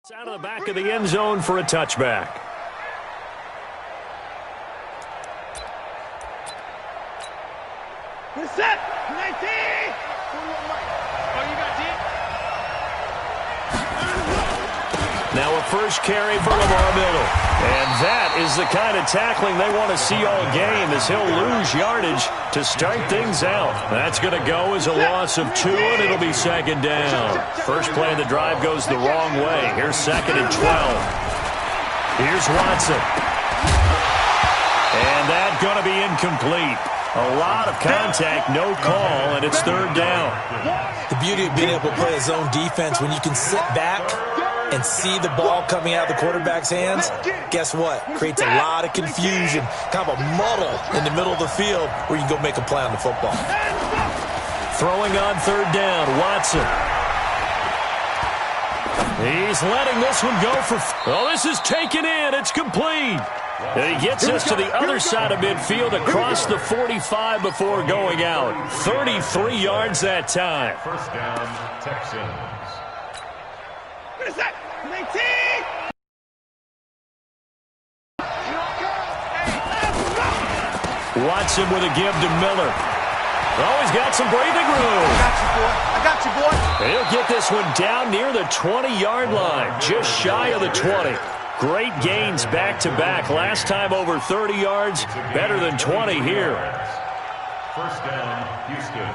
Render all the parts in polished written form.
It's out of the back of the end zone for a touchback. Set 19. Oh, you got deep. Now a first carry for Lamar Miller. And that is the kind of tackling they want to see all game, as he'll lose yardage to start things out. That's going to go as a loss of 2, and it'll be second down. First play of the drive goes the wrong way. Here's second and 12. Here's Watson. And that's going to be incomplete. A lot of contact, no call, and it's third down. The beauty of being able to play a zone defense, when you can sit back and see the ball coming out of the quarterback's hands, guess what? Creates a lot of confusion, kind of a muddle in the middle of the field where you can go make a play on the football. Throwing on third down, Watson. He's letting this one go for... Oh, this is taken in. It's complete. And he gets us to the other side of midfield across the 45 before going out. 33 yards that time. First down, Texans. What is that? 19. Watson with a give to Miller. Oh, he's got some breathing room. I got you, boy. He'll get this one down near the 20-yard line, just shy of the 20. Great gains back-to-back. Last time over 30 yards, better than 20 here. First down, Houston.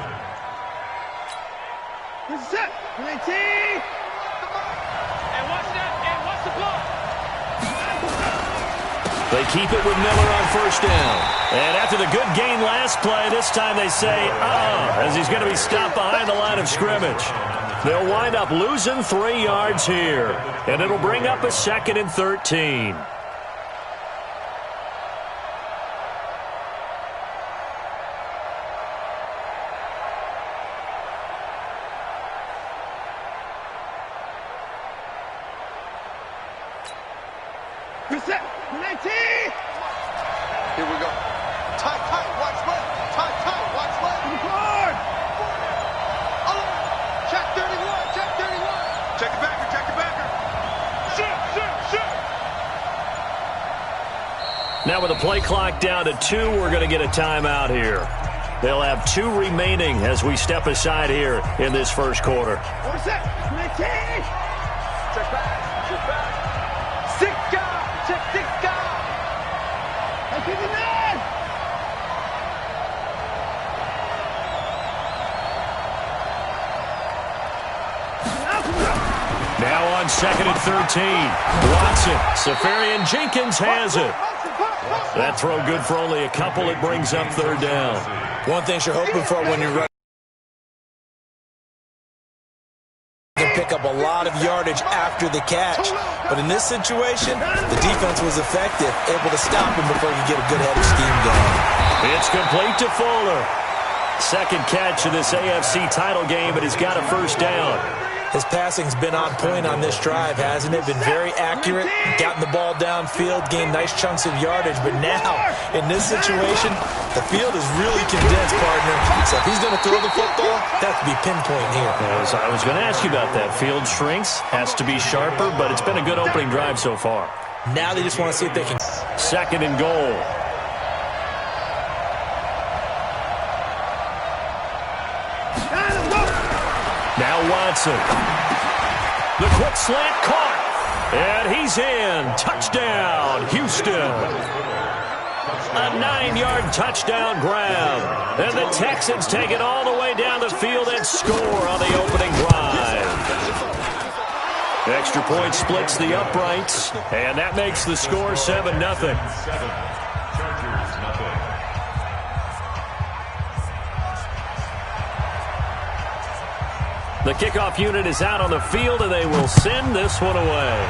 This is it. 19. And what's that? And what's the block? They keep it with Miller on first down. And after the good gain last play, this time they say, as he's going to be stopped behind the line of scrimmage. They'll wind up losing 3 yards here. And it'll bring up a second and 13. Reset. 19. Here we go. Tight, watch left. Tight, watch left. Record. Check 31, check 31. Check it backer. Shoot. Now with the play clock down to 2, we're going to get a timeout here. They'll have 2 remaining as we step aside here in this first quarter. Reset. 19. Check back. Sika. Check Sika. 59. Now on second and 13. Watson. Safarian Jenkins has it. That throw good for only a couple. It brings up third down. One thing you're hoping for when you're running, you can pick up a lot of yardage after the catch. But in this situation, the defense was effective, able to stop him before you get a good headed scheme going. It's complete to Fuller. Second catch of this AFC title game, and he's got a first down. His passing's been on point on this drive, hasn't it? Been very accurate, gotten the ball downfield, gained nice chunks of yardage. But now, in this situation, the field is really condensed, partner. So if he's going to throw the football, that has to be pinpoint here. As I was going to ask you about that. Field shrinks, has to be sharper, but it's been a good opening drive so far. Now they just want to see if they can. Second and goal. Now Watson. The quick slant caught. And he's in. Touchdown, Houston. A 9-yard touchdown grab. And the Texans take it all the way down the field and score on the opening drive. Extra point splits the uprights. And that makes the score 7-0. Chargers, nothing. The kickoff unit is out on the field, and they will send this one away.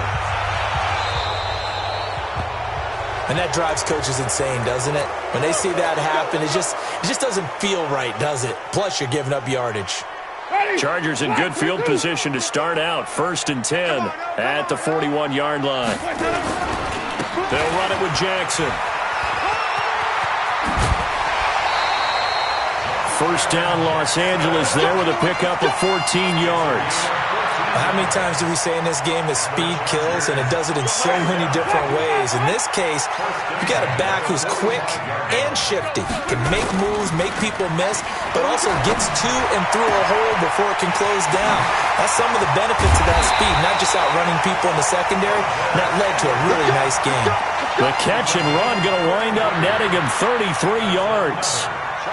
And that drives coaches insane, doesn't it? When they see that happen, it just doesn't feel right, does it? Plus, you're giving up yardage. Chargers in good field position to start out. 1st and 10 at the 41-yard line. They'll run it with Jackson. First down, Los Angeles there with a pickup of 14 yards. How many times do we say in this game that speed kills, and it does it in so many different ways? In this case, you got a back who's quick and shifty, can make moves, make people miss, but also gets to and through a hole before it can close down. That's some of the benefits of that speed, not just outrunning people in the secondary. That led to a really nice game. The catch and run going to wind up netting him 33 yards.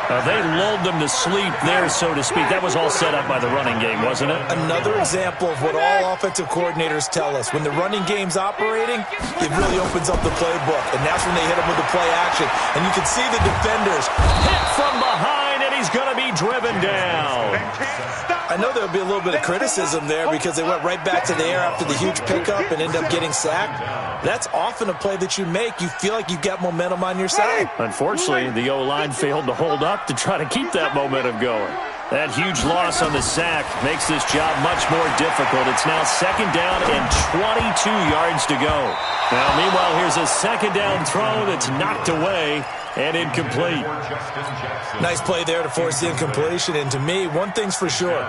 They lulled them to sleep there, so to speak. That was all set up by the running game, wasn't it? Another example of what all offensive coordinators tell us. When the running game's operating, it really opens up the playbook. And that's when they hit him with the play action. And you can see the defenders hit from behind, and he's going to be driven down. I know there'll be a little bit of criticism there because they went right back to the air after the huge pickup and ended up getting sacked. That's often a play that you make. You feel like you've got momentum on your side. Unfortunately, the O-line failed to hold up to try to keep that momentum going. That huge loss on the sack makes this job much more difficult. It's now 2nd down and 22 yards to go. Now, meanwhile, here's a 2nd down throw that's knocked away and incomplete. Nice play there to force the incompletion. And to me, one thing's for sure.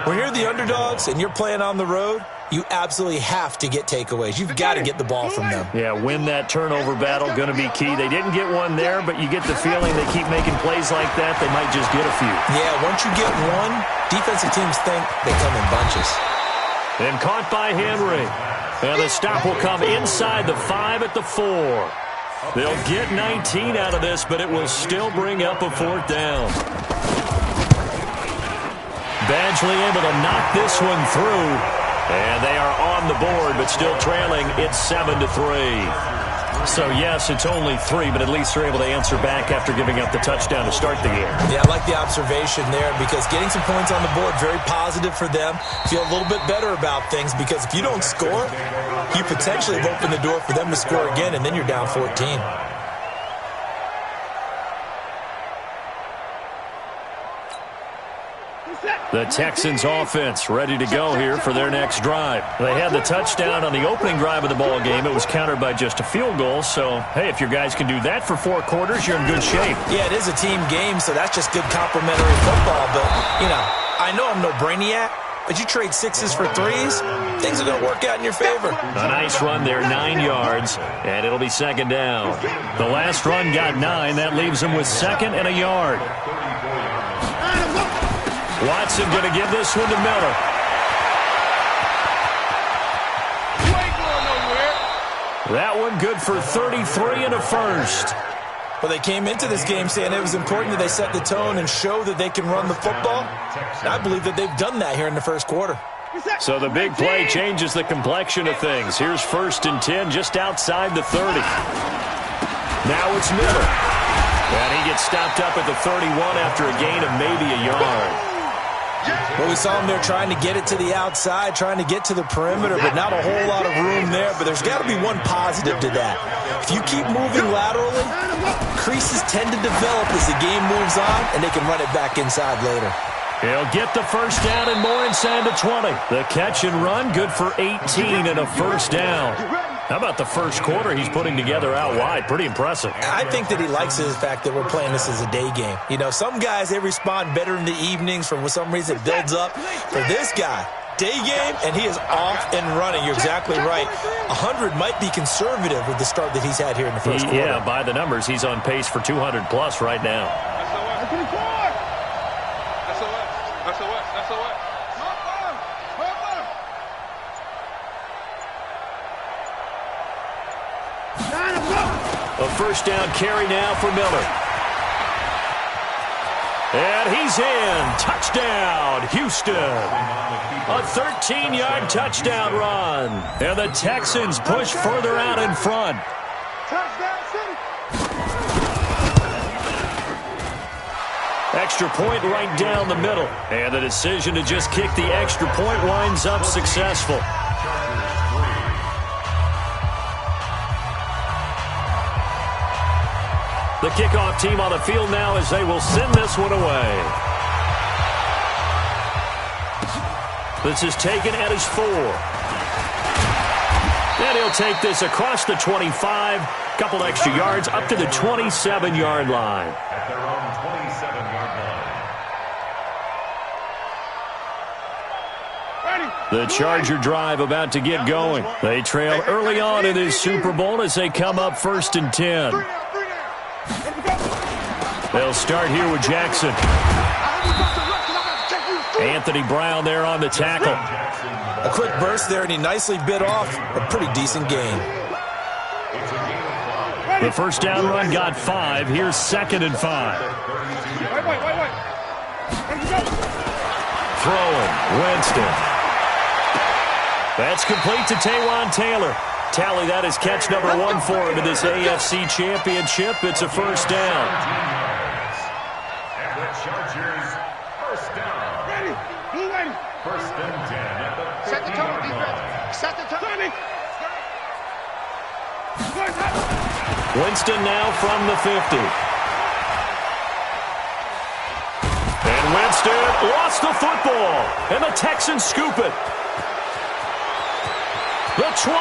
When you're the underdogs and you're playing on the road, you absolutely have to get takeaways. You've got to get the ball from them. Yeah, win that turnover battle, going to be key. They didn't get one there, but you get the feeling they keep making plays like that, they might just get a few. Yeah, once you get one, defensive teams think they come in bunches. And caught by Henry. And the stop will come inside the 5 at the 4. They'll get 19 out of this, but it will still bring up a 4th down. Badgley able to knock this one through. And they are on the board, but still trailing. It's 7-3. So, yes, it's only 3, but at least they're able to answer back after giving up the touchdown to start the game. Yeah, I like the observation there because getting some points on the board, very positive for them. Feel a little bit better about things because if you don't score, you potentially have opened the door for them to score again, and then you're down 14. The Texans offense ready to go here for their next drive. They had the touchdown on the opening drive of the ball game. It was countered by just a field goal. So, hey, if your guys can do that for 4 quarters, you're in good shape. Yeah, it is a team game, so that's just good complimentary football. But, you know, I know I'm no brainiac, but you trade 6s for 3s, things are going to work out in your favor. A nice run there, 9 yards, and it'll be 2nd down. The last run got 9. That leaves them with 2nd and a yard. Watson going to give this one to Miller. That one good for 33 and a first. Well, they came into this game saying it was important that they set the tone and show that they can run the football. And I believe that they've done that here in the first quarter. So the big play changes the complexion of things. Here's 1st and 10 just outside the 30. Now it's Miller. And he gets stopped up at the 31 after a gain of maybe a yard. Well, we saw him there trying to get it to the outside, trying to get to the perimeter, but not a whole lot of room there. But there's got to be one positive to that. If you keep moving laterally, creases tend to develop as the game moves on, and they can run it back inside later. He'll get the 1st down and more inside the 20. The catch and run, good for 18 and a 1st down. How about the first quarter he's putting together out wide? Pretty impressive. I think that he likes the fact that we're playing this as a day game. You know, some guys, they respond better in the evenings. For some reason, it builds up. For this guy, day game, and he is off and running. You're exactly right. 100 might be conservative with the start that he's had here in the first quarter. Yeah, by the numbers, he's on pace for 200-plus right now. A 1st down carry now for Miller. And he's in. Touchdown, Houston. A 13-yard touchdown run. And the Texans push further out in front. Extra point right down the middle. And the decision to just kick the extra point winds up successful. The kickoff team on the field now as they will send this one away. This is taken at his 4. And he'll take this across the 25. Couple extra yards up to the 27-yard line. At their own 27-yard line. Ready. The Charger drive about to get going. They trail early on in this Super Bowl as they come up 1st and 10. They'll start here with Jackson. Anthony Brown there on the tackle. A quick burst there, and he nicely bit off a pretty decent gain. The first down run got 5. Here's 2nd and 5. Throwing, Winston. That's complete to Taywan Taylor. Tally, that is catch number 1 for him in this AFC Championship. It's a first down. And the Chargers, first down. Ready. Blue ready. First and 10 at the 30. Set the tone, defense. Set the tone. Winston now from the 50. And Winston lost the football. And the Texans scoop it. The 20.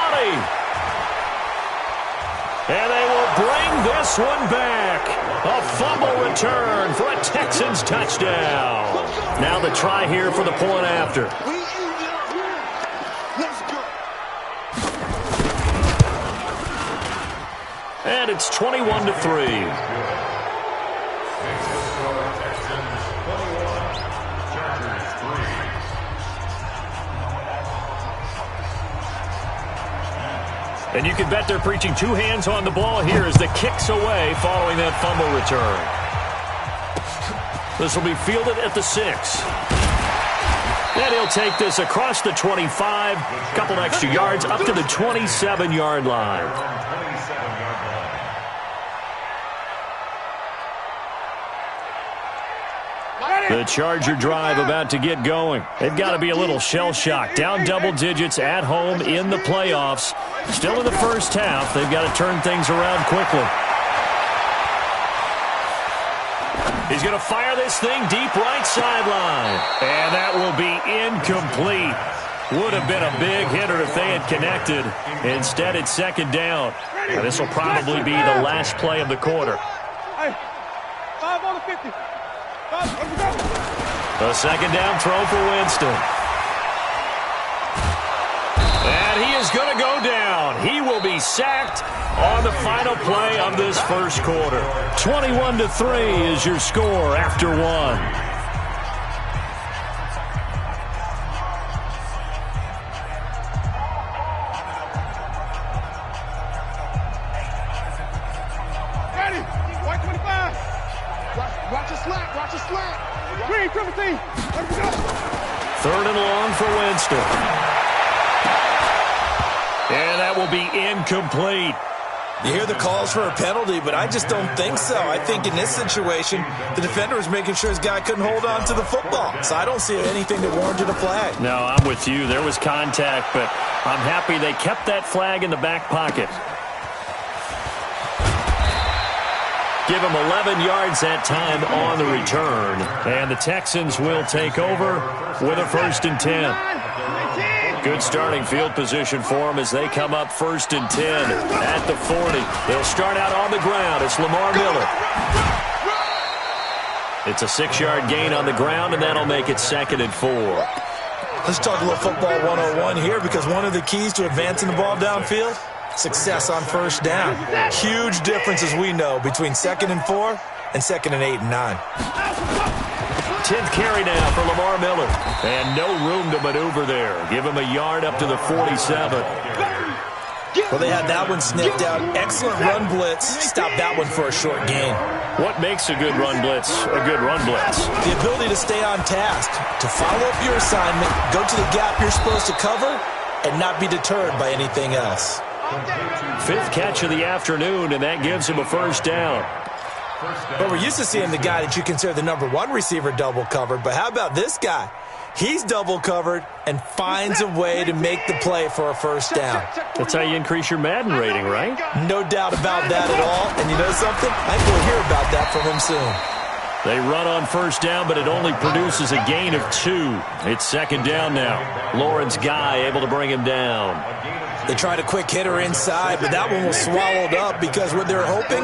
And they will bring this one back. A fumble return for a Texans touchdown. Now the try here for the point after. And it's 21-3. And you can bet they're preaching 2 hands on the ball here as the kick's away following that fumble return. This will be fielded at the 6. And he'll take this across the 25, couple extra yards up to the 27-yard line. The Charger drive about to get going. They've got to be a little shell-shocked. Down double digits at home in the playoffs. Still in the first half. They've got to turn things around quickly. He's going to fire this thing deep right sideline. And that will be incomplete. Would have been a big hitter if they had connected. Instead, it's 2nd down. Now, this will probably be the last play of the quarter. Hey, 5 on the 50. A 2nd down throw for Winston. And he is going to go down. He will be sacked on the final play of this first quarter. 21-3 is your score after 1. Green, 17. 3rd and long for Winston. And that will be incomplete. You hear the calls for a penalty, but I just don't think so. I think in this situation, the defender was making sure his guy couldn't hold on to the football. So I don't see anything that warranted a flag. No, I'm with you. There was contact, but I'm happy they kept that flag in the back pocket. Give him 11 yards that time on the return. And the Texans will take over with a 1st and 10. Good starting field position for them as they come up 1st and 10 at the 40. They'll start out on the ground. It's Lamar Miller. It's a 6-yard gain on the ground, and that'll make it 2nd and 4. Let's talk a little football 101 here, because one of the keys to advancing the ball downfield, success on 1st down. Huge difference, as we know, between 2nd and 4 and 2nd and 8 and 9. 10th carry now for Lamar Miller. And no room to maneuver there. Give him a yard up to the 47. Well, they had that one snipped out. Excellent run blitz. Stop that one for a short gain. What makes a good run blitz a good run blitz? The ability to stay on task, to follow up your assignment, go to the gap you're supposed to cover, and not be deterred by anything else. 5th catch of the afternoon, and that gives him a 1st down. But we're used to seeing the guy that you consider the number 1 receiver double covered. But how about this guy? He's double covered and finds a way to make the play for a 1st down. That's how you increase your Madden rating, right? No doubt about that at all. And you know something? I think we'll hear about that from him soon. They run on 1st down, but it only produces a gain of 2. It's 2nd down now. Lawrence Guy able to bring him down. They tried a quick hitter inside, but that one was swallowed up because what they're hoping,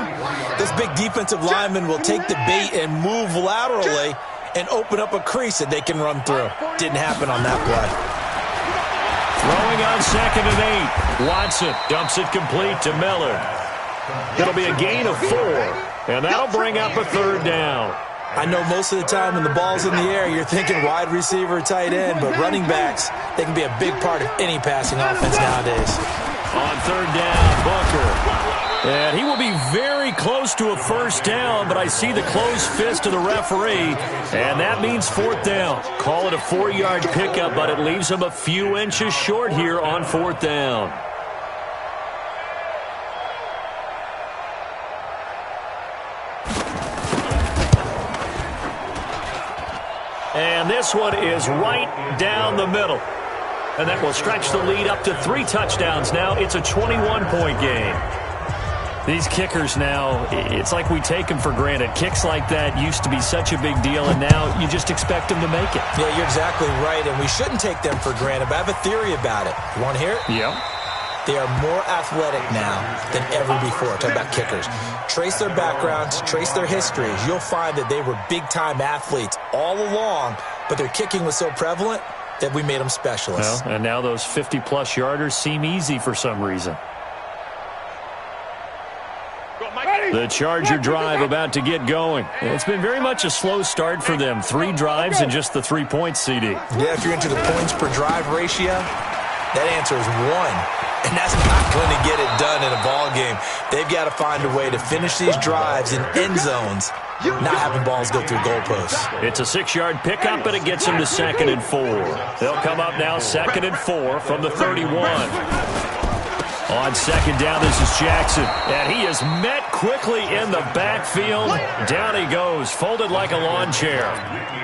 this big defensive lineman will take the bait and move laterally and open up a crease that they can run through. Didn't happen on that play. Throwing on 2nd and 8. Watson dumps it complete to Miller. It'll be a gain of 4, and that'll bring up a 3rd down. I know most of the time when the ball's in the air, you're thinking wide receiver, tight end, but running backs, they can be a big part of any passing offense nowadays. On 3rd down, Booker. And he will be very close to a 1st down, but I see the closed fist of the referee, and that means 4th down. Call it a 4-yard pickup, but it leaves him a few inches short here on 4th down. And this one is right down the middle. And that will stretch the lead up to 3 touchdowns now. It's a 21-point game. These kickers now, it's like we take them for granted. Kicks like that used to be such a big deal, and now you just expect them to make it. Yeah, you're exactly right, and we shouldn't take them for granted, but I have a theory about it. You want to hear it? Yeah. They are more athletic now than ever before. Talk about kickers. Trace their backgrounds, trace their histories. You'll find that they were big-time athletes all along, but their kicking was so prevalent that we made them specialists. Well, and now those 50-plus yarders seem easy for some reason. The Charger drive about to get going. It's been very much a slow start for them. 3 drives and just the 3 points, CD. Yeah, if you're into the points per drive ratio, that answer is 1. And that's not going to get it done in a ball game. They've got to find a way to finish these drives in end zones, not having balls go through goalposts. It's a 6-yard pickup, and it gets them to 2nd and 4. They'll come up now 2nd and 4 from the 31. On 2nd down, this is Jackson. And he is met quickly in the backfield. Down he goes, folded like a lawn chair.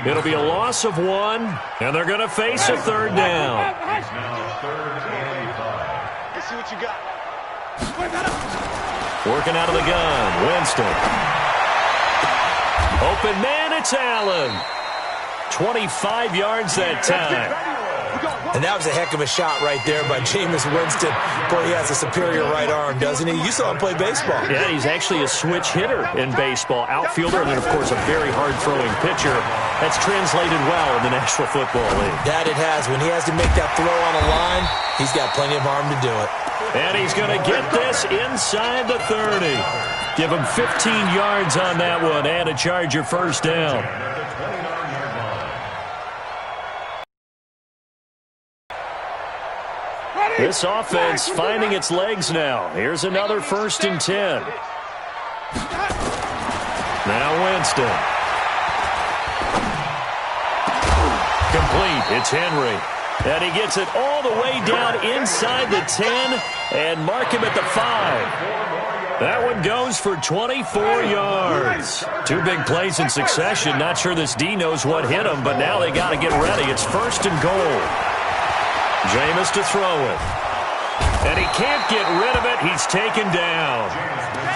It'll be a loss of 1, and they're going to face a 3rd down. Let's see what you got. Working out of the gun, Winston. Open man, it's Allen. 25 yards that time. And that was a heck of a shot right there by Jameis Winston. Boy, he has a superior right arm, doesn't he? You saw him play baseball. Yeah, he's actually a switch hitter in baseball. Outfielder, and then, of course, a very hard-throwing pitcher. That's translated well in the National Football League. That it has. When he has to make that throw on a line, he's got plenty of arm to do it. And he's going to get this inside the 30. Give him 15 yards on that one and a Charger 1st down. This offense finding its legs now. Here's another 1st and 10. Now Winston. Complete. It's Henry. And he gets it all the way down inside the 10 and mark him at the 5. That one goes for 24 yards. 2 big plays in succession. Not sure this D knows what hit him, but now they got to get ready. It's 1st and goal. Jameis to throw it. And he can't get rid of it. He's taken down.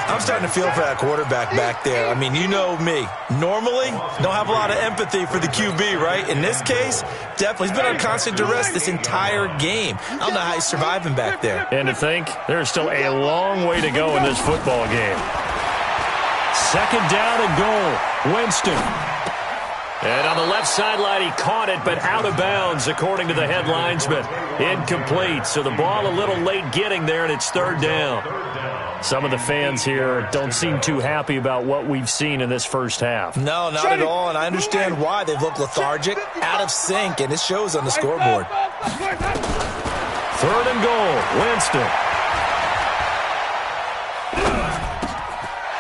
I'm starting to feel for that quarterback back there. I mean, you know me. Normally, don't have a lot of empathy for the QB, right? In this case, definitely. He's been on constant duress this entire game. I don't know how he's surviving back there. And to think, there's still a long way to go in this football game. 2nd down and goal. Winston. And on the left sideline, he caught it, but out of bounds, according to the head linesman. Incomplete, so the ball a little late getting there, and it's 3rd down. Some of the fans here don't seem too happy about what we've seen in this first half. No, not at all, and I understand why. They've looked lethargic, out of sync, and it shows on the scoreboard. 3rd and goal, Winston.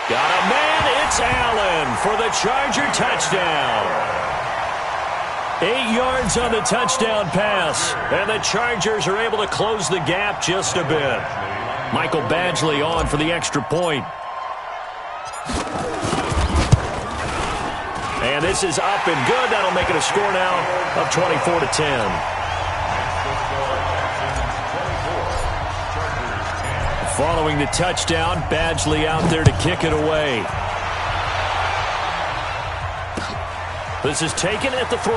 Got a man, it's Allen for the Charger touchdown. 8 yards on the touchdown pass, and the Chargers are able to close the gap just a bit. Michael Badgley on for the extra point. And this is up and good. That'll make it a score now of 24-10. Following the touchdown, Badgley out there to kick it away. This is taken at the 3.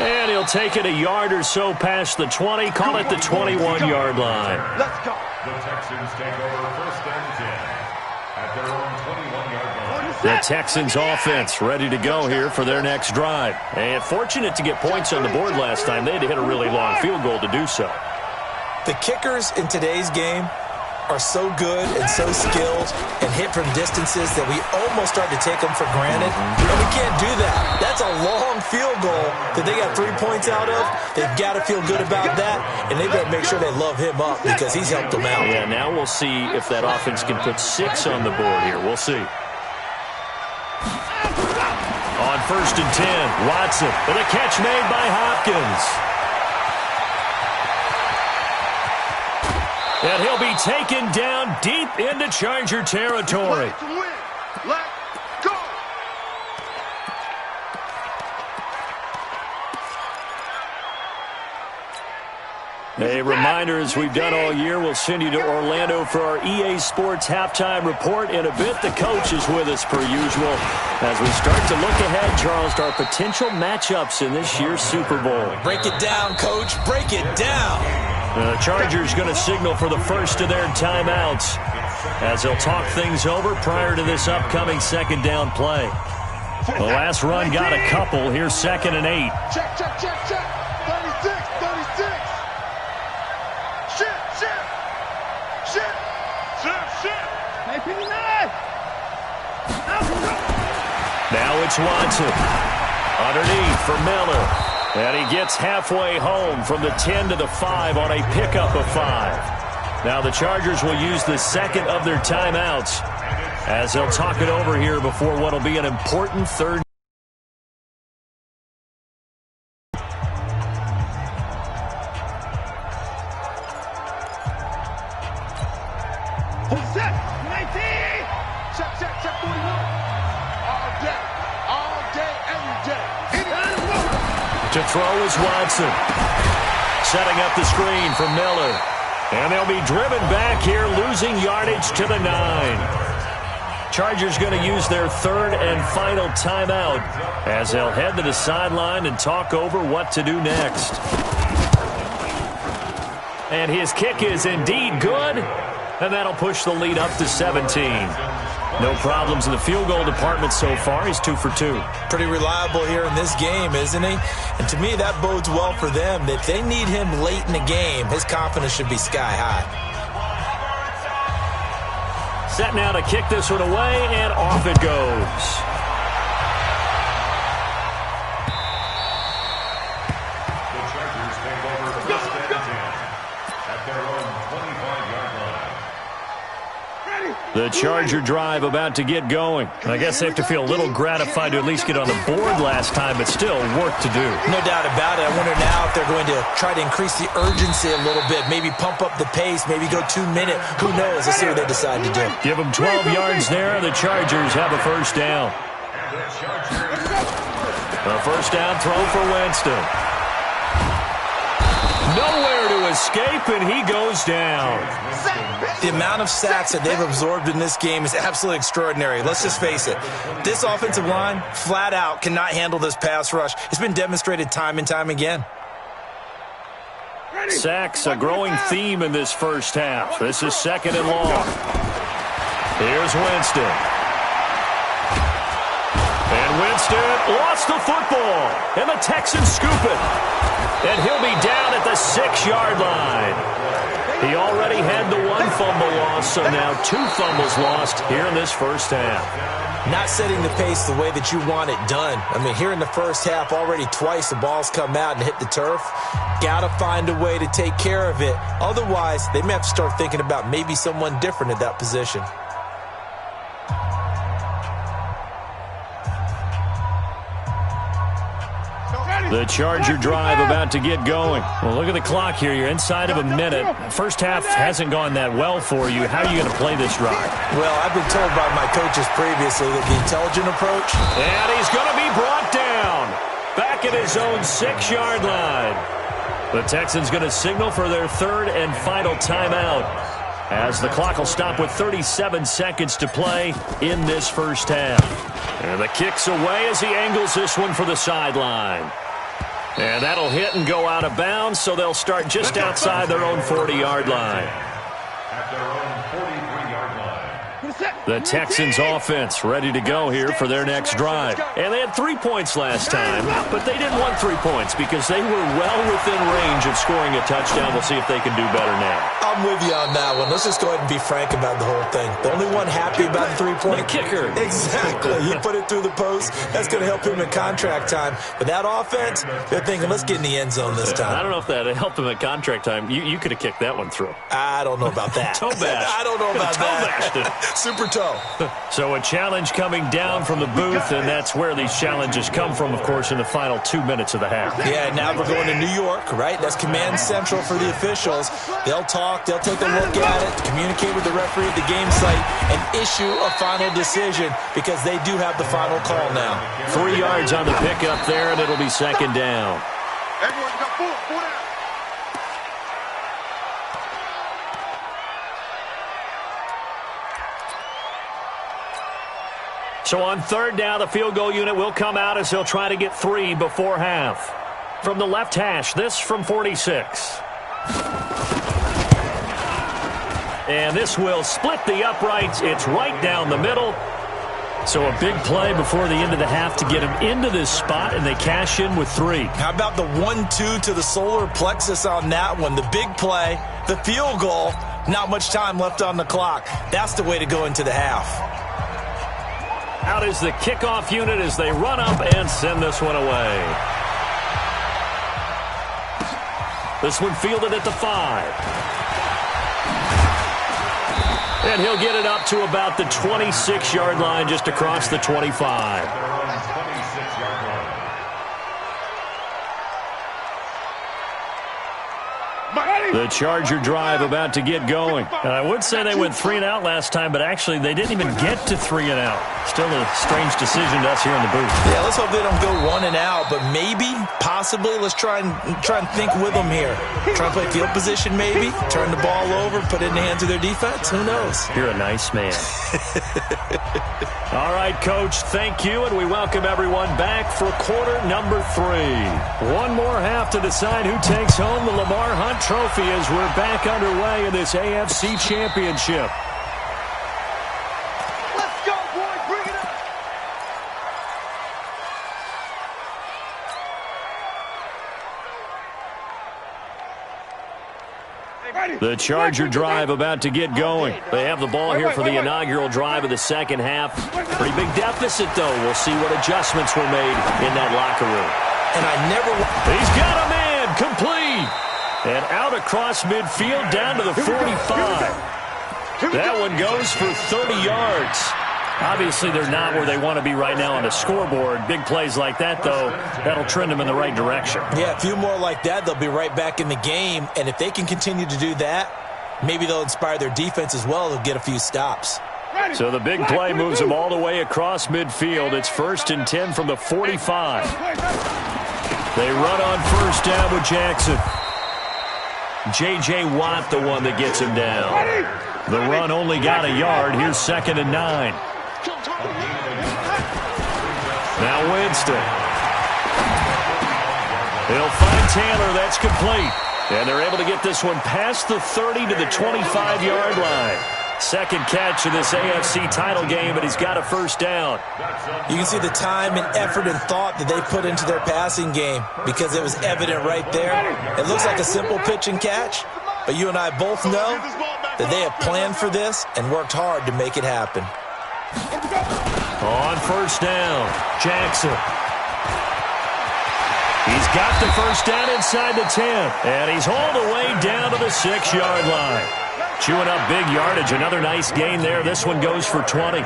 And he'll take it a yard or so past the 20. Call it the 21-yard line. Let's go. The Texans take over 1st and 10 at their own 21-yard line. The Texans offense ready to go here for their next drive. And fortunate to get points on the board last time. They had to hit a really long field goal to do so. The kickers in today's game are so good and so skilled and hit from distances that we almost start to take them for granted. And we can't do that. That's a long field goal that they got 3 points out of. They've got to feel good about that, and they better make sure they love him up because he's helped them out. Yeah, now we'll see if that offense can put 6 on the board here. We'll see. On 1st and 10, Watson with a catch made by Hopkins. And he'll be taken down deep into Charger territory. Let's go. A reminder, as we've done all year, we'll send you to Orlando for our EA Sports halftime report. In a bit, the coach is with us per usual as we start to look ahead, Charles, to our potential matchups in this year's Super Bowl. Break it down, Coach. Break it down. The Chargers going to signal for the first of their timeouts as they'll talk things over prior to this upcoming second down play. The last run got a couple. Here's 2nd and 8. Check, check, check, check. 36, 36. Shit, shit. Shit. Shit, shit. Now it's Watson. Underneath for Miller. And he gets halfway home from the 10 to the 5 on a pickup of 5. Now the Chargers will use the second of their timeouts as they'll talk it over here before what will be an important third. Set, 19. Check, check, check, 41. All day, every day. To throw is Watson. Setting up the screen for Miller. And they'll be driven back here, losing yardage to the 9. Chargers going to use their third and final timeout as they'll head to the sideline and talk over what to do next. And his kick is indeed good, and that'll push the lead up to 17. No problems in the field goal department so far. He's 2 for 2. Pretty reliable here in this game, isn't he? And to me, that bodes well for them. If they need him late in the game, his confidence should be sky high. Set now to kick this one away, and off it goes. The Chargers take over 1st and 10 at their own 25-yard line. The Charger drive about to get going. I guess they have to feel a little gratified to at least get on the board last time, but still work to do. No doubt about it. I wonder now if they're going to try to increase the urgency a little bit, maybe pump up the pace, maybe go 2 minute. Who knows? Let's see what they decide to do. Give them 12 yards there. The Chargers have a first down. A first down throw for Winston. Nowhere to escape, and he goes down. The amount of sacks that they've absorbed in this game is absolutely extraordinary. Let's just face it. This offensive line, flat out, cannot handle this pass rush. It's been demonstrated time and time again. Sacks, a growing theme in this first half. This is 2nd and long. Here's Winston. And Winston lost the football. And the Texans scoop it. And he'll be down at the 6-yard line. He already had the 1 fumble loss, so now 2 fumbles lost here in this first half. Not setting the pace the way that you want it done. I mean, here in the first half, already twice the ball's come out and hit the turf. Got to find a way to take care of it. Otherwise, they may have to start thinking about maybe someone different at that position. The Charger drive about to get going. Well, look at the clock here. You're inside of a minute. First half hasn't gone that well for you. How are you going to play this drive? Well, I've been told by my coaches previously that the intelligent approach. And he's going to be brought down. Back at his own 6-yard line. The Texans going to signal for their third and final timeout as the clock will stop with 37 seconds to play in this first half. And the kick's away as he angles this one for the sideline. And that'll hit and go out of bounds, so they'll start just outside their own 40-yard line. At their own 43-yard line. The Texans offense ready to go here for their next drive. And they had 3 points last time, but they didn't want 3 points because they were well within range of scoring a touchdown. We'll see if they can do better now. I'm with you on that one. Let's just go ahead and be frank about the whole thing. The only one happy about the 3-point kicker. Exactly. He put it through the post. That's going to help him in contract time. But that offense, they're thinking, let's get in the end zone this time. I don't know if that helped him at contract time. You could have kicked that one through. I don't know about that. Toe bash. I don't know about that. Super toe. So a challenge coming down from the booth, and that's where these challenges come from, of course, in the final 2 minutes of the half. Yeah, now we're going to New York, right? That's command central for the officials. They'll talk, they'll take a look at it, communicate with the referee at the game site, and issue a final decision because they do have the final call now. 3 yards on the pickup there, and it'll be second down. Everyone got 4 down. So on third down, the field goal unit will come out as they'll try to get 3 before half. From the left hash, this from 46. And this will split the uprights. It's right down the middle. So a big play before the end of the half to get them into this spot, and they cash in with 3. How about the 1-2 to the solar plexus on that one? The big play, the field goal, not much time left on the clock. That's the way to go into the half. Out is the kickoff unit as they run up and send this one away. This one fielded at the 5. And he'll get it up to about the 26-yard line, just across the 25. The Charger drive about to get going. And I would say they went 3 and out last time, but actually they didn't even get to 3 and out. Still a strange decision to us here in the booth. Yeah, let's hope they don't go 1 and out, but maybe, possibly, let's try and think with them here. Try and play field position maybe, turn the ball over, put it in the hands of their defense. Who knows? You're a nice man. All right, Coach, thank you, and we welcome everyone back for quarter number 3. One more half to decide who takes home the Lamar Hunt Trophy as we're back underway in this AFC Championship. Let's go, boys. Bring it up. The Charger drive about to get going. They have the ball here for the inaugural drive of the second half. Pretty big deficit, though. We'll see what adjustments were made in that locker room. And He's got a man complete. And out across midfield down to the 45. That one goes for 30 yards. Obviously, they're not where they want to be right now on the scoreboard. Big plays like that, though, that'll trend them in the right direction. Yeah, a few more like that, they'll be right back in the game. And if they can continue to do that, maybe they'll inspire their defense as well. They'll get a few stops. So the big play moves them all the way across midfield. It's 1st and 10 from the 45. They run on first down with Jackson. J.J. Watt, the one that gets him down. The run only got a yard. Here's 2nd and 9. Now Winston. He'll find Taylor. That's complete. And they're able to get this one past the 30 to the 25-yard line. Second catch of this AFC title game, but he's got a first down. You can see the time and effort and thought that they put into their passing game because it was evident right there. It looks like a simple pitch and catch, but you and I both know that they have planned for this and worked hard to make it happen. On first down, Jackson. He's got the first down inside the 10, and he's all the way down to the 6-yard line. Chewing up big yardage. Another nice gain there. This one goes for 20.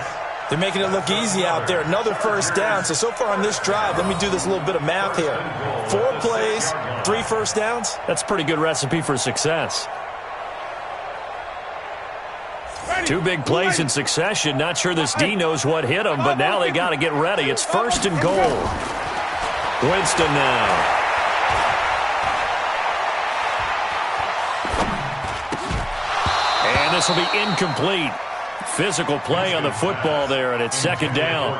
They're making it look easy out there. Another first down. So far on this drive, let me do this little bit of math here. 4 plays, 3 first downs. That's a pretty good recipe for success. 2 big plays in succession. Not sure this D knows what hit him, but now they got to get ready. It's 1st and goal. Winston now. And this will be incomplete. Physical play on the football there, and it's 2nd down.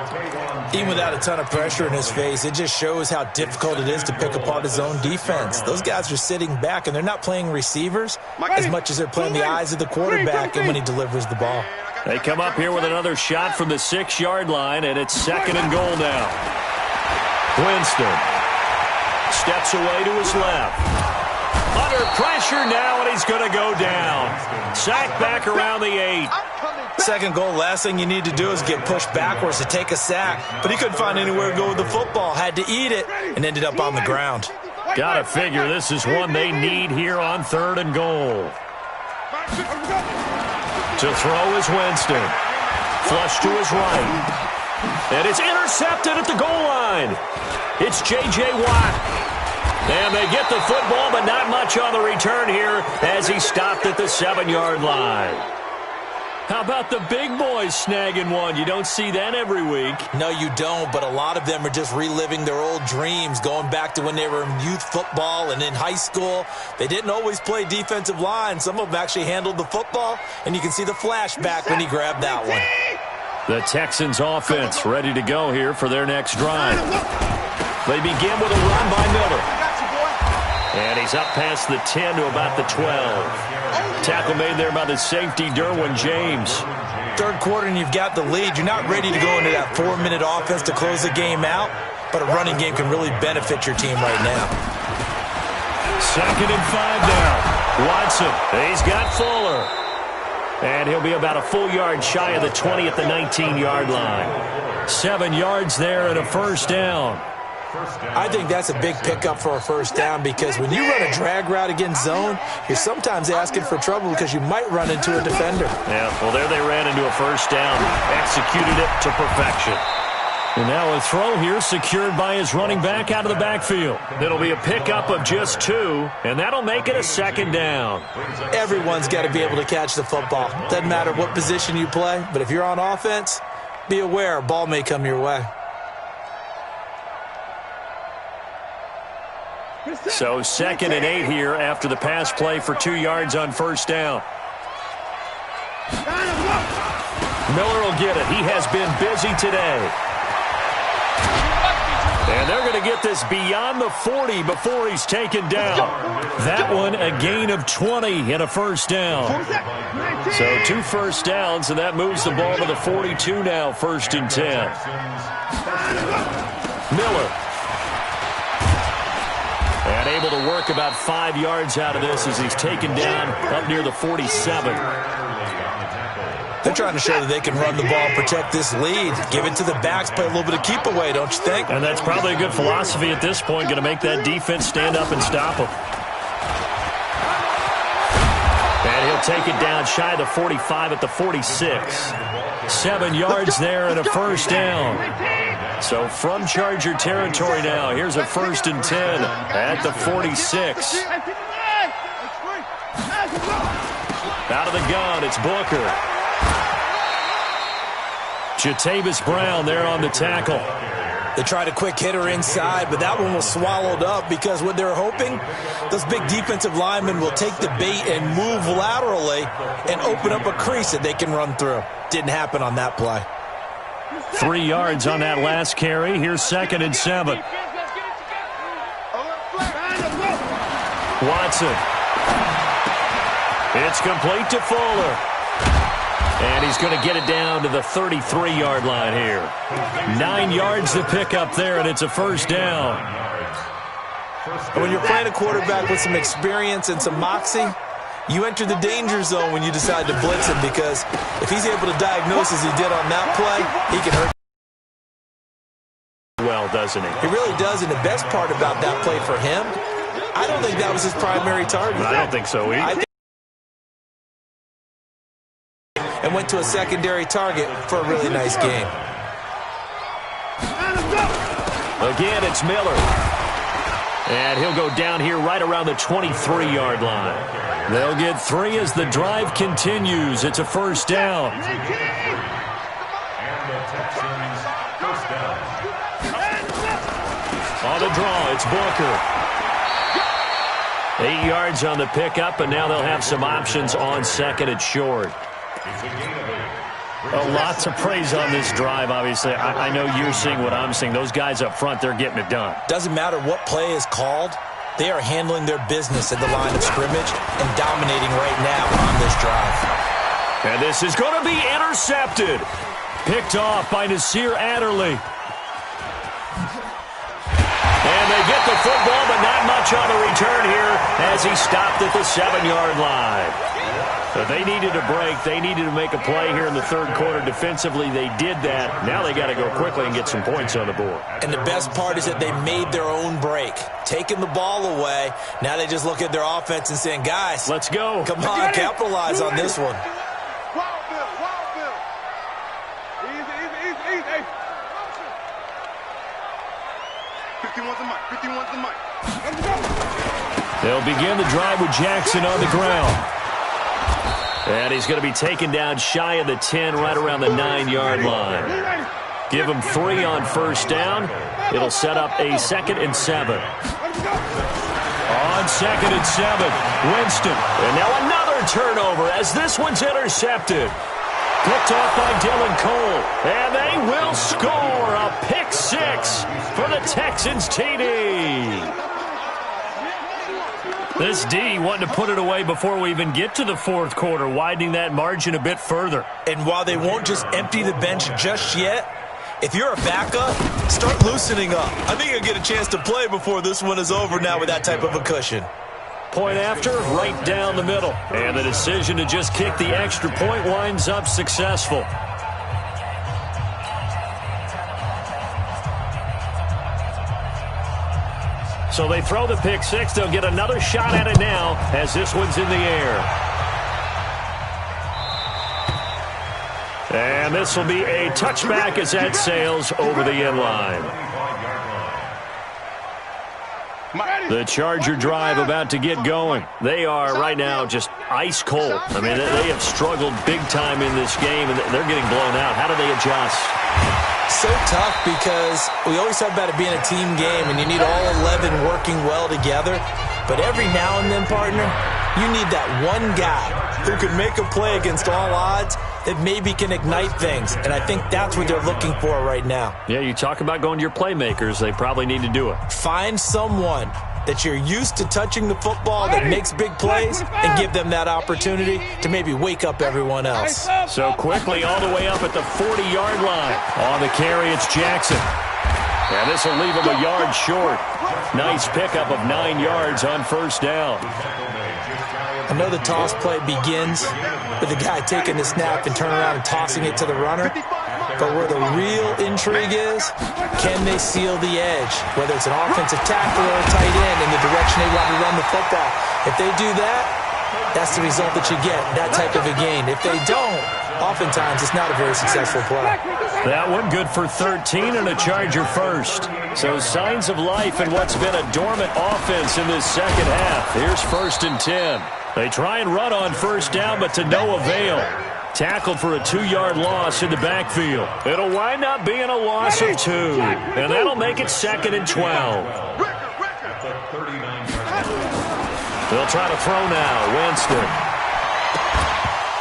Even without a ton of pressure in his face, it just shows how difficult it is to pick apart his own defense. Those guys are sitting back, and they're not playing receivers as much as they're playing the eyes of the quarterback and when he delivers the ball. They come up here with another shot from the 6-yard line, and it's 2nd and goal now. Winston steps away to his left. Under pressure now, and he's going to go down. Sacked back around the 8. Second goal, last thing you need to do is get pushed backwards to take a sack. But he couldn't find anywhere to go with the football. Had to eat it and ended up on the ground. Gotta figure this is one they need here on 3rd and goal. To throw is Winston. Flush to his right. And it's intercepted at the goal line. It's J.J. Watt. And they get the football, but not much on the return here as he stopped at the 7-yard line. How about the big boys snagging one? You don't see that every week. No, you don't, but a lot of them are just reliving their old dreams, going back to when they were in youth football and in high school. They didn't always play defensive line. Some of them actually handled the football, and you can see the flashback when he grabbed that one. The Texans offense ready to go here for their next drive. They begin with a run by Miller. And he's up past the 10 to about the 12. Tackle made there by the safety, Derwin James. Third quarter and you've got the lead. You're not ready to go into that 4-minute offense to close the game out, but a running game can really benefit your team right now. 2nd and 5 now. Watson, he's got Fuller. And he'll be about a full yard shy of the 20 at the 19-yard line. 7 yards there and a first down. I think that's a big pickup for a first down because when you run a drag route against zone, you're sometimes asking for trouble because you might run into a defender. Yeah, well, there they ran into a first down, executed it to perfection. And now a throw here secured by his running back out of the backfield. It'll be a pickup of just 2, and that'll make it a 2nd down. Everyone's got to be able to catch the football. Doesn't matter what position you play, but if you're on offense, be aware a ball may come your way. So 2nd and 8 here after the pass play for 2 yards on first down. Miller will get it. He has been busy today. And they're going to get this beyond the 40 before he's taken down. That one a gain of 20 and a first down. So 2 first downs, and that moves the ball to the 42 now, 1st and 10. Miller. And able to work about 5 yards out of this as he's taken down up near the 47. They're trying to show that they can run the ball, protect this lead, give it to the backs, play a little bit of keep away, don't you think? And that's probably a good philosophy at this point, going to make that defense stand up and stop them. And he'll take it down shy of the 45 at the 46. 7 yards there and a first down. So from Charger territory now, here's a 1st and 10 at the 46. Out of the gun, it's Booker. Jatavis Brown there on the tackle. They tried a quick hitter inside, but that one was swallowed up because what they're hoping, those big defensive linemen will take the bait and move laterally and open up a crease that they can run through. Didn't happen on that play. 3 yards on that last carry. Here's 2nd and 7. Watson. It's complete to Fuller. And he's going to get it down to the 33-yard line here. 9 yards to pick up there, and it's a first down. And when you're playing a quarterback with some experience and some moxie, you enter the danger zone when you decide to blitz him because if he's able to diagnose as he did on that play, he can hurt well, doesn't he? He really does, and the best part about that play for him, I don't think that was his primary target. I don't think so either. And went to a secondary target for a really nice game. Again, it's Miller. And he'll go down here right around the 23-yard line. They'll get 3 as the drive continues. It's a first down. And the Texans first down. On the draw, it's Booker. 8 yards on the pickup, and now they'll have some options on 2nd and short. A lot to praise on this drive, obviously. I know you're seeing what I'm seeing. Those guys up front, they're getting it done. Doesn't matter what play is called. They are handling their business at the line of scrimmage and dominating right now on this drive. And this is going to be intercepted. Picked off by Nasir Adderley. And they get the football, but not much on the return here as he stopped at the 7-yard line. So they needed a break. They needed to make a play here in the third quarter. Defensively, they did that. Now they got to go quickly and get some points on the board. And the best part is that they made their own break. Taking the ball away, now they just look at their offense and saying, guys, let's go. Come on, capitalize on this one. Wild Bill. Easy. 51's the mic. Let's go. They'll begin the drive with Jackson on the ground. And he's going to be taken down shy of the 10, right around the 9-yard line. Give him 3 on first down. It'll set up a 2nd and 7. On 2nd and 7, Winston. And now another turnover as this one's intercepted. Picked off by Dylan Cole. And they will score a pick 6 for the Texans TD. This D wanting to put it away before we even get to the fourth quarter, widening that margin a bit further. And while they won't just empty the bench just yet, if you're a backup, start loosening up. I think you'll get a chance to play before this one is over now with that type of a cushion. Point after, right down the middle. And the decision to just kick the extra point winds up successful. So they throw the pick 6. They'll get another shot at it now as this one's in the air. And this will be a touchback as that sails over the end line. The Charger drive about to get going. They are right now just ice cold. I mean, they have struggled big time in this game, and they're getting blown out. How do they adjust? So tough because we always talk about it being a team game, and you need all 11 working well together. But every now and then, partner, you need that one guy who can make a play against all odds that maybe can ignite things. And I think that's what they're looking for right now. Yeah, you talk about going to your playmakers. They probably need to do it. Find someone that you're used to touching the football that makes big plays and give them that opportunity to maybe wake up everyone else. So quickly all the way up at the 40-yard line. On the carry, it's Jackson. And this will leave him a yard short. Nice pickup of 9 yards on first down. I know the toss play begins with the guy taking the snap and turning around and tossing it to the runner. But where the real intrigue is, can they seal the edge? Whether it's an offensive tackle or a tight end in the direction they want to run the football. If they do that, that's the result that you get, that type of a gain. If they don't, oftentimes it's not a very successful play. That one good for 13 and a Charger first. So signs of life in what's been a dormant offense in this second half. Here's 1st and 10. They try and run on first down, but to no avail. Tackled for a 2-yard loss in the backfield. It'll wind up being a loss of 2. And that'll make it 2nd and 12. They'll try to throw now. Winston.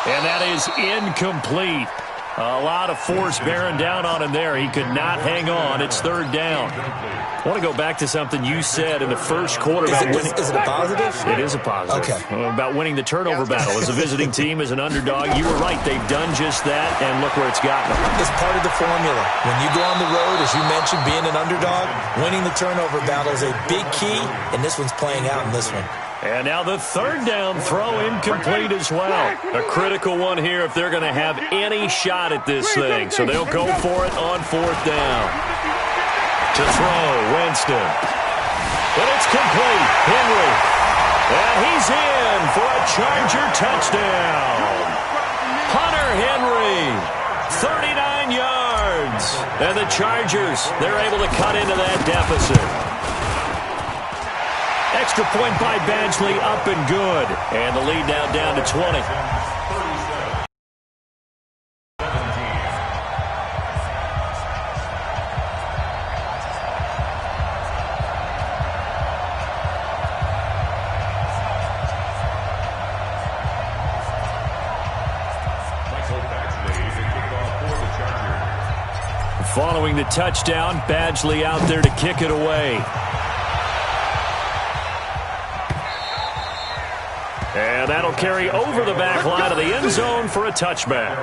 And that is incomplete. A lot of force bearing down on him there. He could not hang on. It's 3rd down. I want to go back to something you said in the first quarter about winning. Is it a positive? It is a positive. Okay. About winning the turnover battle. As a visiting team, as an underdog, you were right. They've done just that, and look where it's gotten them. It's part of the formula. When you go on the road, as you mentioned, being an underdog, winning the turnover battle is a big key, and this one's playing out in this one. And now the 3rd down throw incomplete as well. A critical one here if they're going to have any shot at this thing. So they'll go for it on 4th down. To throw, Winston. But it's complete. Henry. And he's in for a Charger touchdown. Hunter Henry. 39 yards. And the Chargers, they're able to cut into that deficit. Extra point by Badgley, up and good. And the lead now down to 20. Following the touchdown, Badgley out there to kick it away. And that'll carry over the back line of the end zone for a touchback.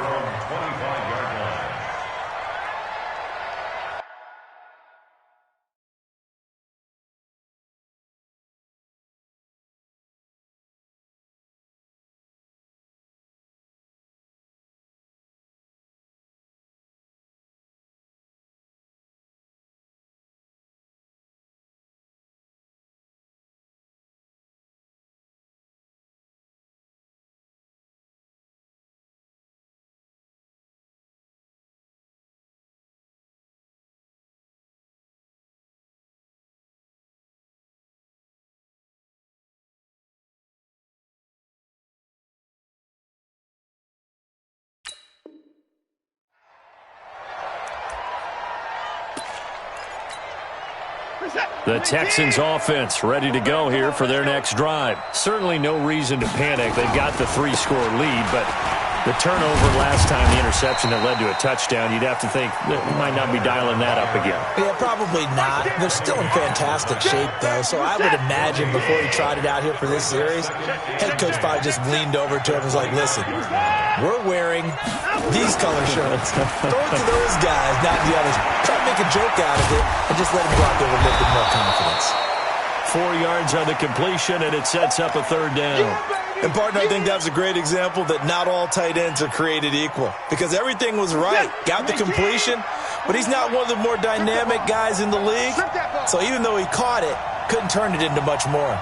The Texans offense ready to go here for their next drive. Certainly no reason to panic. They've got the 3-score lead, but the turnover last time, the interception that led to a touchdown, you'd have to think that we might not be dialing that up again. Yeah, probably not. They're still in fantastic shape, though, so I would imagine before he trotted out here for this series, head coach probably just leaned over to him and was like, listen, we're wearing these color shirts. Throw it to those guys, not the others. Try to make a joke out of it and just let him go out there with a little bit more confidence. 4 yards on the completion, and it sets up a third down. And, partner, I think that's a great example that not all tight ends are created equal because everything was right. Got the completion, but he's not one of the more dynamic guys in the league. So even though he caught it, couldn't turn it into much more.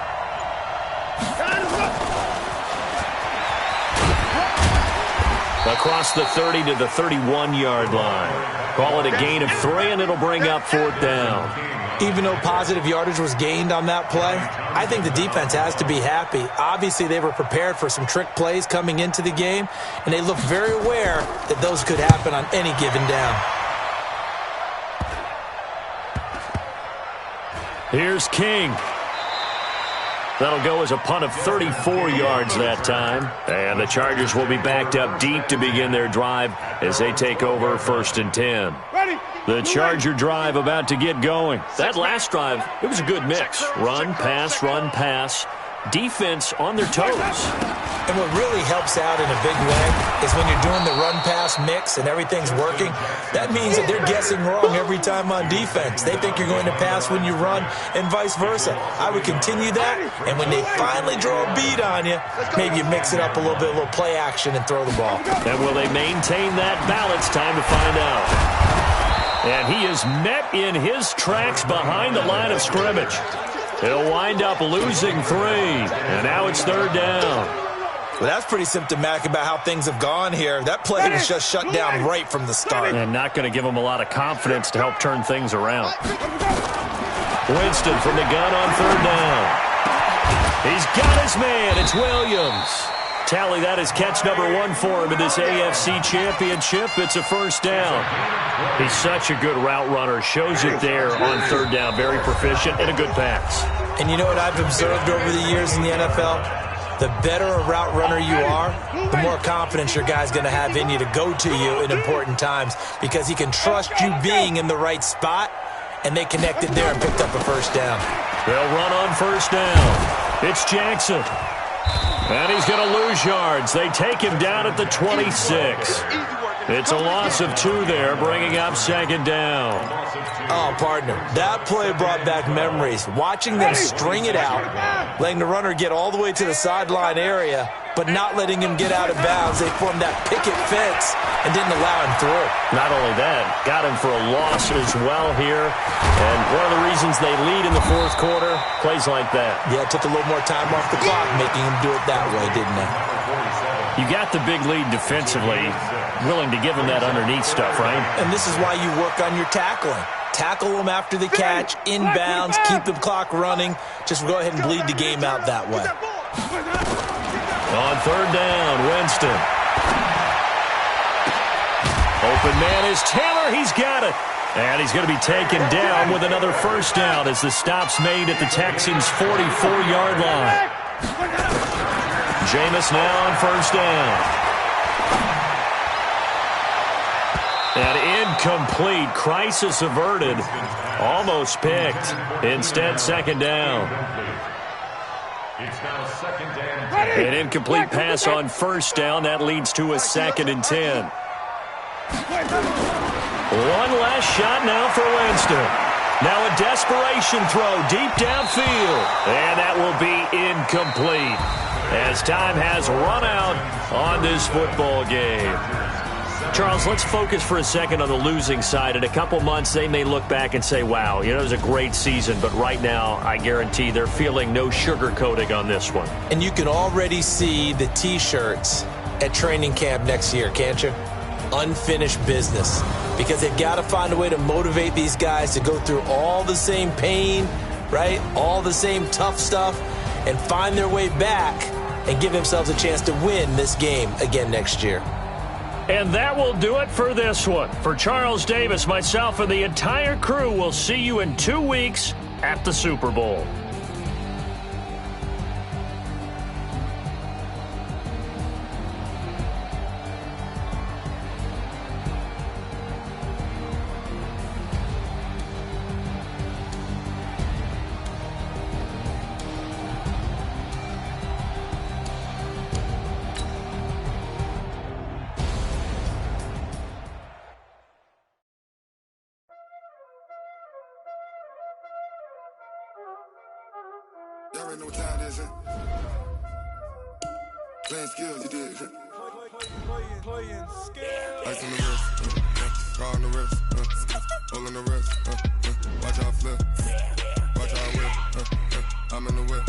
Across the 30 to the 31-yard line. Call it a gain of 3, and it'll bring up 4th down. Even though positive yardage was gained on that play, I think the defense has to be happy. Obviously, they were prepared for some trick plays coming into the game, and they looked very aware that those could happen on any given down. Here's King. That'll go as a punt of 34 yards that time. And the Chargers will be backed up deep to begin their drive as they take over 1st and 10. The Charger drive about to get going. That last drive, it was a good mix. Run, pass. Defense on their toes. And what really helps out in a big way is when you're doing the run-pass mix and everything's working, that means that they're guessing wrong every time on defense. They think you're going to pass when you run and vice versa. I would continue that, and when they finally draw a beat on you, maybe you mix it up a little bit, a little play action, and throw the ball. And will they maintain that balance? Time to find out. And he is met in his tracks behind the line of scrimmage. He'll wind up losing 3, and now it's 3rd down. Well, that's pretty symptomatic about how things have gone here. That play was just shut down right from the start. And not going to give him a lot of confidence to help turn things around. Winston from the gun on 3rd down. He's got his man. It's Williams. Tally, that is catch number 1 for him in this AFC Championship. It's a 1st down. He's such a good route runner. Shows it there on 3rd down. Very proficient and a good pass. And you know what I've observed over the years in the NFL? The better a route runner you are, the more confidence your guy's going to have in you to go to you in important times because he can trust you being in the right spot, and they connected there and picked up a 1st down. They'll run on 1st down. It's Jackson. And he's going to lose yards. They take him down at the 26. It's a loss of 2 there, bringing up 2nd down. Oh, partner, that play brought back memories. Watching them string it out, letting the runner get all the way to the sideline area, but not letting him get out of bounds. They formed that picket fence and didn't allow him through. Not only that, got him for a loss as well here. And one of the reasons they lead in the 4th quarter, plays like that. Yeah, it took a little more time off the clock, making him do it that way, didn't it? You got the big lead defensively, willing to give him that underneath stuff, right? And this is why you work on your tackling. Tackle them after the catch, inbounds, keep the clock running. Just go ahead and bleed the game out that way. On 3rd down, Winston. Open man is Taylor. He's got it. And he's going to be taken down with another 1st down as the stop's made at the Texans' 44-yard line. Jameis now on 1st down. And incomplete. Crisis averted. Almost picked. Instead, 2nd down. It's now 2nd and 10. An incomplete pass on first down. That leads to a 2nd and 10. One last shot now for Winston. Now a desperation throw deep downfield. And that will be incomplete as time has run out on this football game. Charles, let's focus for a second on the losing side. In a couple months, they may look back and say, wow, it was a great season. But right now, I guarantee they're feeling no sugarcoating on this one. And you can already see the T-shirts at training camp next year, can't you? Unfinished business. Because they've got to find a way to motivate these guys to go through all the same pain, right? All the same tough stuff, and find their way back and give themselves a chance to win this game again next year. And that will do it for this one. For Charles Davis, myself, and the entire crew, we'll see you in 2 weeks at the Super Bowl. Y'all already know what time it is, huh? Playing skills, you did, huh? Playing skills. Ice on the wrist, car on the wrist, hole on the wrist, watch how I flip, watch how I whip, I'm in the whip,